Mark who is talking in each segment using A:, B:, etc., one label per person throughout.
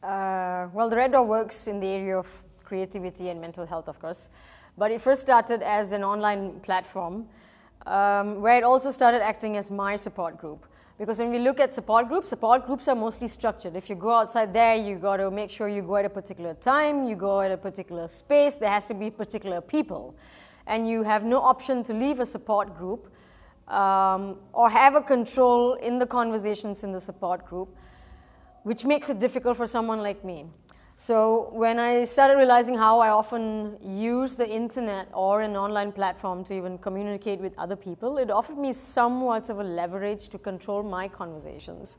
A: Well, the Red Door works in the area of creativity and mental health, of course. But it first started as an online platform where it also started acting as my support group. Because when we look at support groups are mostly structured. If you go outside there, you got to make sure you go at a particular time, you go at a particular space, there has to be particular people. And you have no option to leave a support group or have a control in the conversations in the support group, which makes it difficult for someone like me. So when I started realizing how I often use the internet or an online platform to even communicate with other people, it offered me somewhat of a leverage to control my conversations.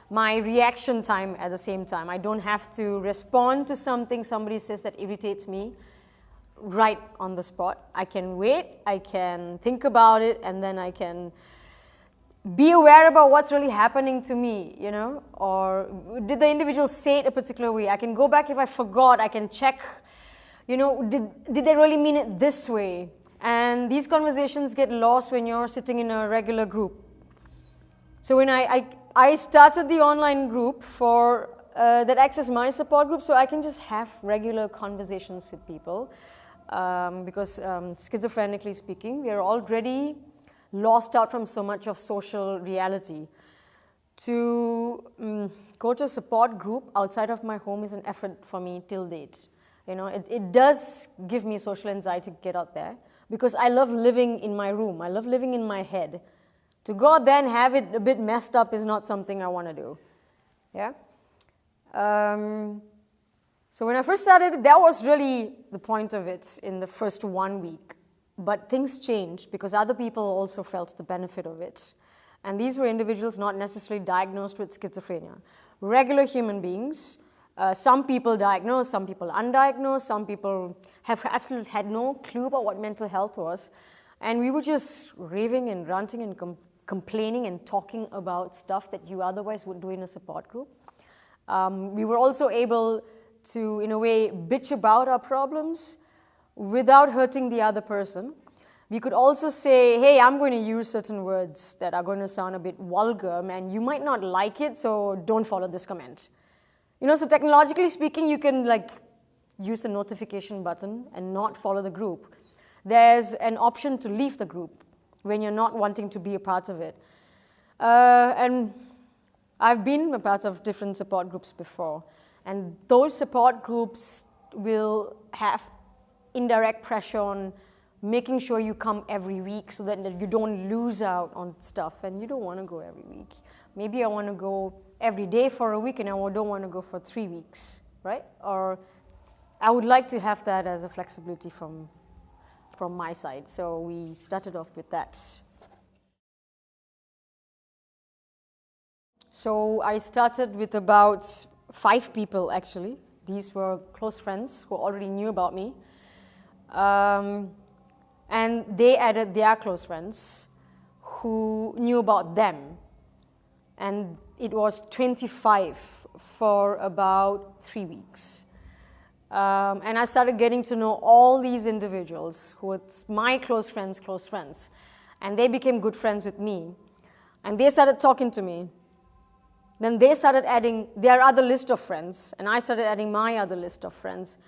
A: My reaction time at the same time. I don't have to respond to something somebody says that irritates me right on the spot. I can wait, I can think about it, and then I can be aware about what's really happening to me, you know, or did the individual say it a particular way? I can go back if I forgot, I can check, you know, did they really mean it this way? And these conversations get lost when you're sitting in a regular group. So when I started the online group for that acts as my support group, so I can just have regular conversations with people because schizophrenically speaking, we are already lost out from so much of social reality. To go to a support group outside of my home is an effort for me till date. You know, it does give me social anxiety to get out there because I love living in my room. I love living in my head. To go out there and have it a bit messed up is not something I want to do. Yeah. So when I first started, that was really the point of it in the first 1 week. But things changed because other people also felt the benefit of it. And these were individuals not necessarily diagnosed with schizophrenia. Regular human beings, some people diagnosed, some people undiagnosed, some people have absolutely had no clue about what mental health was. And we were just raving and ranting and complaining and talking about stuff that you otherwise would do in a support group. We were also able to, in a way, bitch about our problems without hurting the other person. We could also say, hey, I'm going to use certain words that are going to sound a bit vulgar, man. You might not like it, so don't follow this comment. You know, so technologically speaking, you can like use the notification button and not follow the group. There's an option to leave the group when you're not wanting to be a part of it. And I've been a part of different support groups before, and those support groups will have indirect pressure on making sure you come every week so that you don't lose out on stuff, and you don't want to go every week. Maybe I want to go every day for a week and I don't want to go for 3 weeks, right? Or I would like to have that as a flexibility from my side. So we started off with that. So I started with about 5 people actually. These were close friends who already knew about me. And they added their close friends who knew about them. And it was 25 for about 3 weeks. And I started getting to know all these individuals who were my close friends. And they became good friends with me. And they started talking to me. Then they started adding their other list of friends, and I started adding my other list of friends.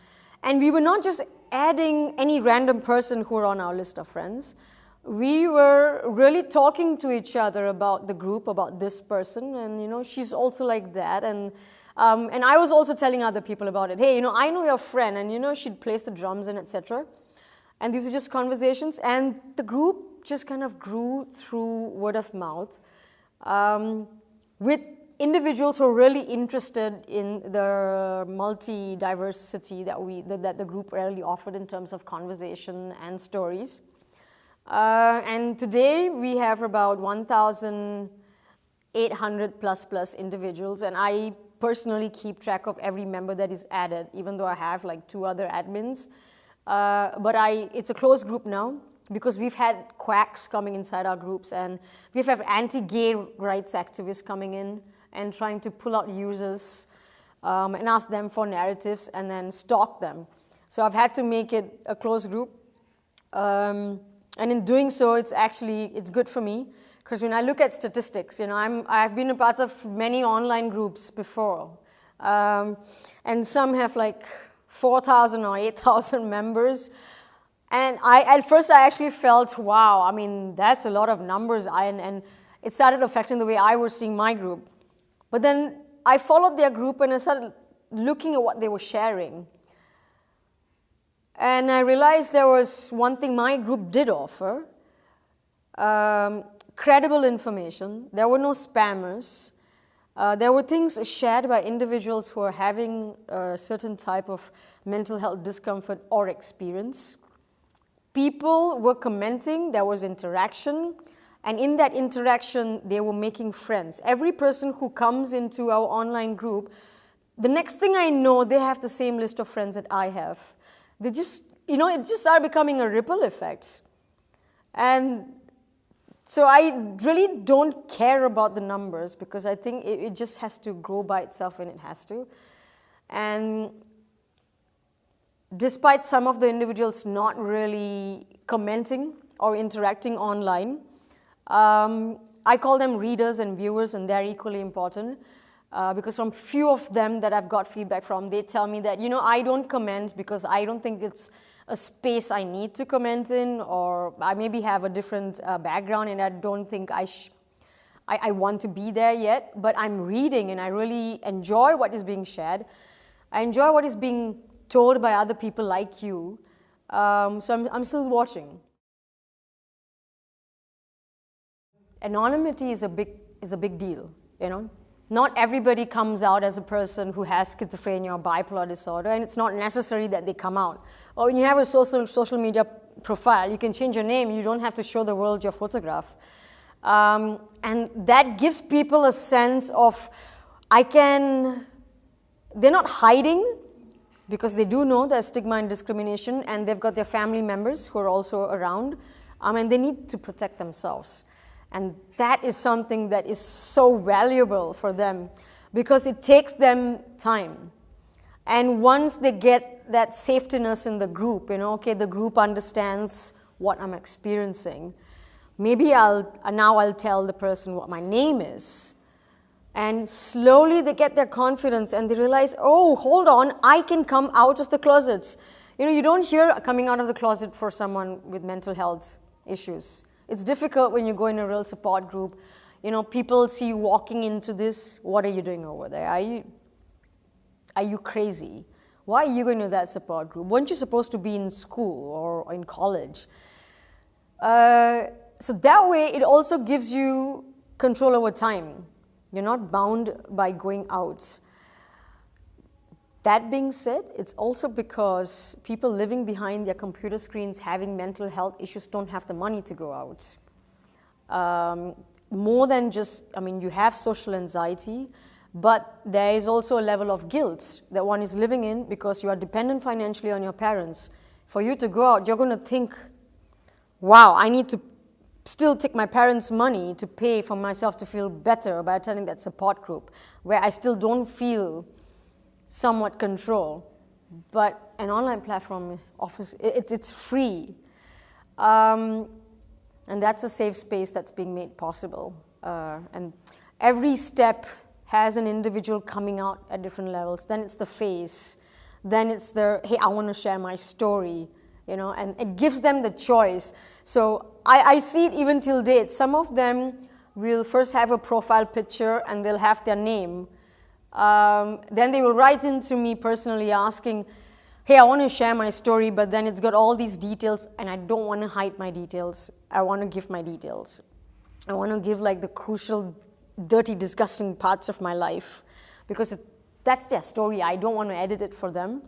A: And we were not just adding any random person who were on our list of friends. We were really talking to each other about the group, about this person, and you know, she's also like that. And I was also telling other people about it. Hey, you know, I know your friend, and you know, she'd plays the drums and etc. And these were just conversations, and the group just kind of grew through word of mouth with individuals who are really interested in the multi-diversity that the group really offered in terms of conversation and stories. And today we have about 1,800 plus individuals, and I personally keep track of every member that is added, even though I have like 2 other admins. But it's a closed group now because we've had quacks coming inside our groups, and we've had anti-gay rights activists coming in and trying to pull out users and ask them for narratives and then stalk them. So I've had to make it a closed group. And in doing so, it's good for me, because when I look at statistics, you know, I've been a part of many online groups before, And some have like 4,000 or 8,000 members. And at first I actually felt, wow, I mean, that's a lot of numbers. And it started affecting the way I was seeing my group. But then I followed their group and I started looking at what they were sharing. And I realized there was one thing my group did offer, credible information. There were no spammers. There were things shared by individuals who are having a certain type of mental health discomfort or experience. People were commenting, there was interaction, and in that interaction, they were making friends. Every person who comes into our online group, the next thing I know, they have the same list of friends that I have. They just, it just started becoming a ripple effect. And so I really don't care about the numbers because I think it just has to grow by itself when it has to. And despite some of the individuals not really commenting or interacting online, I call them readers and viewers, and they're equally important. Because from few of them that I've got feedback from, they tell me that, I don't comment because I don't think it's a space I need to comment in, or I maybe have a different background and I don't think I want to be there yet, but I'm reading and I really enjoy what is being shared. I enjoy what is being told by other people like you, so I'm still watching. Anonymity is a big deal, Not everybody comes out as a person who has schizophrenia or bipolar disorder, and it's not necessary that they come out. Or when you have a social media profile, you can change your name. You don't have to show the world your photograph. And that gives people a sense of, they're not hiding, because they do know there's stigma and discrimination, and they've got their family members who are also around, and they need to protect themselves. And that is something that is so valuable for them because it takes them time. And once they get that safetiness in the group, okay, the group understands what I'm experiencing. Maybe now I'll tell the person what my name is. And slowly they get their confidence and they realize, oh, hold on, I can come out of the closet. You don't hear coming out of the closet for someone with mental health issues. It's difficult when you go in a real support group. People see you walking into this. What are you doing over there? Are you crazy? Why are you going to that support group? Weren't you supposed to be in school or in college? So that way, it also gives you control over time. You're not bound by going out. That being said, it's also because people living behind their computer screens having mental health issues don't have the money to go out. More than just, you have social anxiety, but there is also a level of guilt that one is living in because you are dependent financially on your parents. For you to go out, you're going to think, wow, I need to still take my parents' money to pay for myself to feel better by attending that support group, where I still don't feel somewhat control. But an online platform offers, it's free. And that's a safe space that's being made possible. And every step has an individual coming out at different levels. Then it's the face. Then it's the, hey, I want to share my story, and it gives them the choice. So I see it even till date. Some of them will first have a profile picture and they'll have their name. Then they will write into me personally asking, hey, I want to share my story, but then it's got all these details and I don't want to hide my details. I want to give my details. I want to give like the crucial, dirty, disgusting parts of my life because that's their story. I don't want to edit it for them.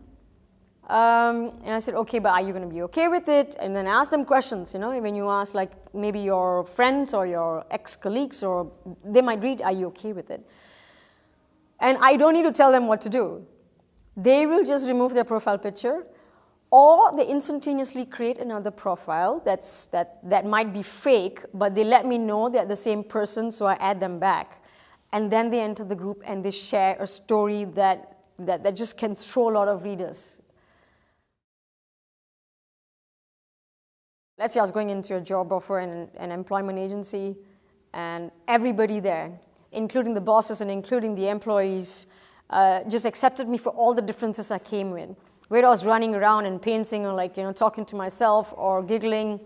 A: And I said, okay, but are you going to be okay with it? And then ask them questions, when you ask like maybe your friends or your ex-colleagues, or they might read, are you okay with it? And I don't need to tell them what to do. They will just remove their profile picture, or they instantaneously create another profile that might be fake, but they let me know they're the same person, so I add them back. And then they enter the group and they share a story that just can throw a lot of readers. Let's say I was going into a job offer in an employment agency, and everybody there, including the bosses and including the employees, just accepted me for all the differences I came with. Where I was running around and painting or like, talking to myself or giggling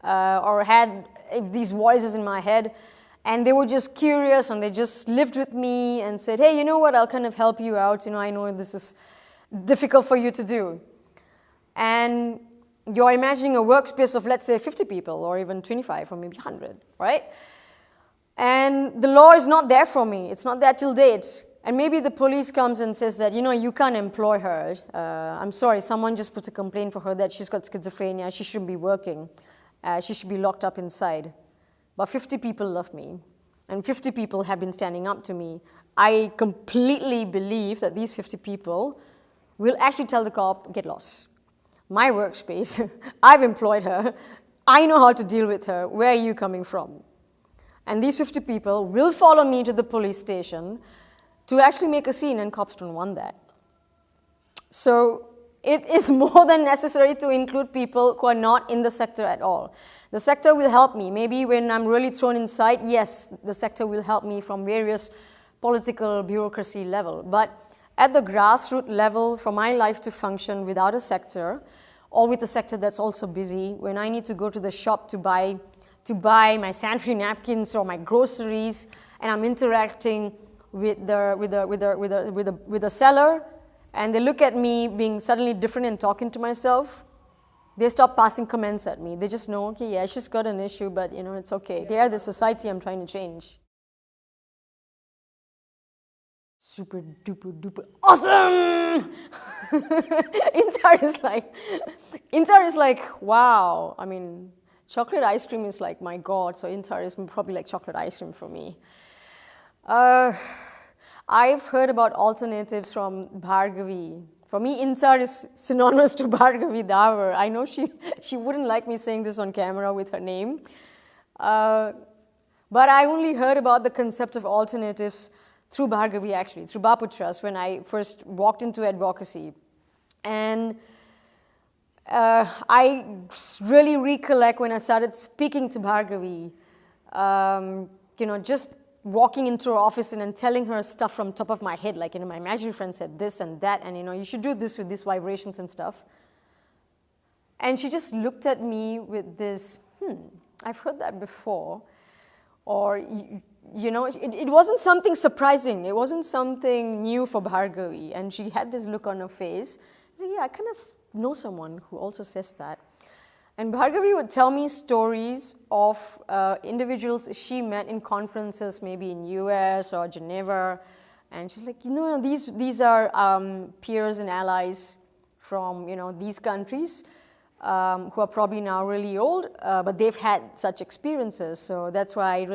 A: or had these voices in my head. And they were just curious and they just lived with me and said, hey, you know what, I'll kind of help you out. I know this is difficult for you to do. And you're imagining a workspace of, let's say, 50 people or even 25 or maybe 100, right? And the law is not there for me. It's not there till date. And maybe the police comes and says that, you can't employ her. I'm sorry, someone just put a complaint for her that she's got schizophrenia. She shouldn't be working. She should be locked up inside. But 50 people love me, and 50 people have been standing up to me. I completely believe that these 50 people will actually tell the cop, get lost. My workspace, I've employed her. I know how to deal with her. Where are you coming from? And these 50 people will follow me to the police station to actually make a scene, and cops don't want that. So it is more than necessary to include people who are not in the sector at all. The sector will help me. Maybe when I'm really thrown inside, yes, the sector will help me from various political bureaucracy level. But at the grassroots level, for my life to function without a sector, or with a sector that's also busy, when I need to go to the shop to buy my sanitary napkins or my groceries, and I'm interacting with the seller, and they look at me being suddenly different and talking to myself, they stop passing comments at me. They just know, okay, yeah, she's got an issue, but it's okay. They are the society I'm trying to change. Super duper duper awesome! Intar is like, wow. I mean, chocolate ice cream is like, my God, so Intar is probably like chocolate ice cream for me. I've heard about alternatives from Bhargavi. For me, Intar is synonymous to Bhargavi Davar. I know she wouldn't like me saying this on camera with her name. But I only heard about the concept of alternatives through Bhargavi, actually, through Baputras, when I first walked into advocacy. And I really recollect when I started speaking to Bhargavi, just walking into her office and telling her stuff from top of my head, like, my imaginary friend said this and that, and, you should do this with these vibrations and stuff. And she just looked at me with this, I've heard that before. Or, it wasn't something surprising. It wasn't something new for Bhargavi. And she had this look on her face. Yeah, I kind of know someone who also says that. And Bhargavi would tell me stories of individuals she met in conferences, maybe in US or Geneva. And she's like, these are peers and allies from, these countries who are probably now really old, but they've had such experiences. So that's why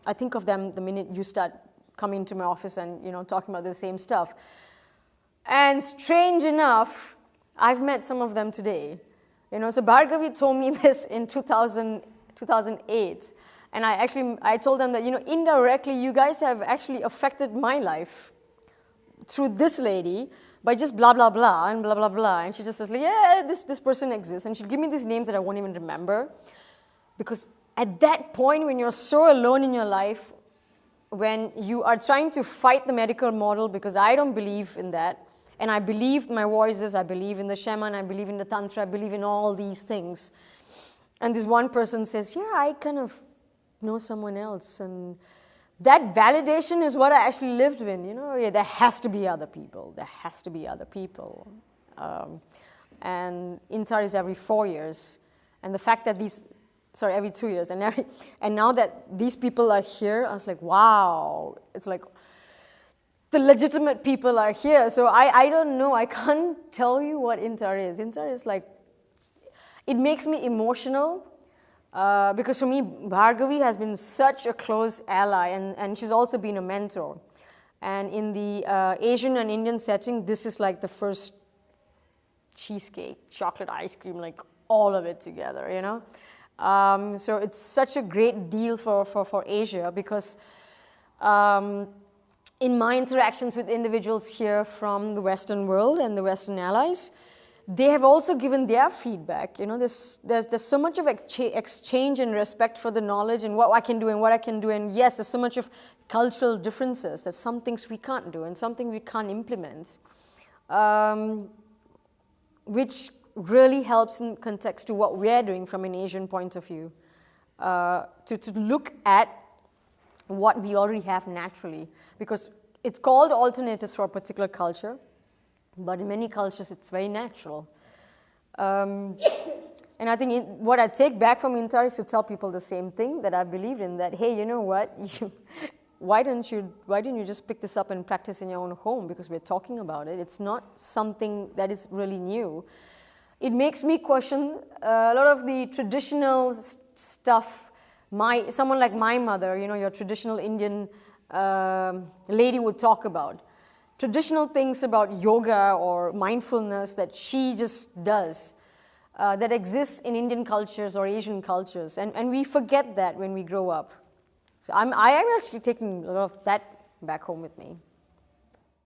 A: I think of them the minute you start coming to my office and, talking about the same stuff. And strange enough, I've met some of them today. So Bhargavi told me this in 2008, and I told them that, indirectly, you guys have actually affected my life through this lady by just blah, blah, blah, and blah, blah, blah. And she just says, like, yeah, this person exists. And she'd give me these names that I won't even remember. Because at that point, when you're so alone in your life, when you are trying to fight the medical model, because I don't believe in that, and I believe my voices, I believe in the shaman, I believe in the tantra, I believe in all these things. And this one person says, yeah, I kind of know someone else. And that validation is what I actually lived with. Yeah, there has to be other people. There has to be other people. And Intar is every 4 years. And the fact that every 2 years. And now that these people are here, I was like, wow. It's like, the legitimate people are here. So I don't know. I can't tell you what Intar is. Intar is like, it makes me emotional because for me, Bhargavi has been such a close ally, and she's also been a mentor. And in the Asian and Indian setting, this is like the first cheesecake, chocolate ice cream, like all of it together, So it's such a great deal for Asia because in my interactions with individuals here from the Western world and the Western allies, they have also given their feedback. You know, there's so much of exchange and respect for the knowledge and what I can do and what I can do. And yes, there's so much of cultural differences. There's some things we can't do and something we can't implement, which really helps in context to what we're doing from an Asian point of view, to look at what we already have naturally, because it's called alternatives for a particular culture, but in many cultures it's very natural. And I think what I take back from Intar is to tell people the same thing that I believed in, that, hey, you know what, why didn't you just pick this up and practice in your own home, because we're talking about it. It's not something that is really new. It makes me question a lot of the traditional stuff. Someone like my mother, you know, your traditional Indian lady would talk about. Traditional things about yoga or mindfulness that she just does, that exists in Indian cultures or Asian cultures. And we forget that when we grow up. So I am actually taking a lot of that back home with me.